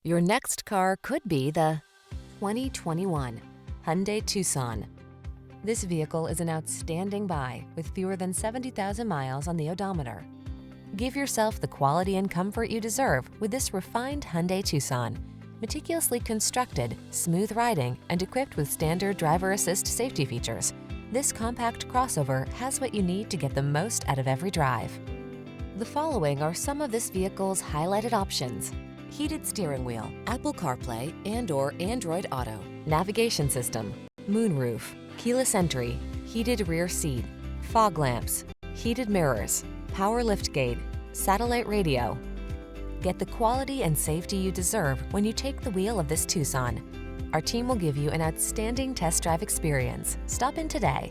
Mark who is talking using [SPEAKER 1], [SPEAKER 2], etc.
[SPEAKER 1] Your next car could be the 2021 Hyundai Tucson. This vehicle is an outstanding buy with fewer than 70,000 miles on the odometer. Give yourself the quality and comfort you deserve with this refined Hyundai Tucson. Meticulously constructed, smooth riding, and equipped with standard driver assist safety features, this compact crossover has what you need to get the most out of every drive. The following are some of this vehicle's highlighted options: heated steering wheel, Apple CarPlay and/or Android Auto, navigation system, moonroof, keyless entry, heated rear seat, fog lamps, heated mirrors, power liftgate, satellite radio. Get the quality and safety you deserve when you take the wheel of this Tucson. Our team will give you an outstanding test drive experience. Stop in today.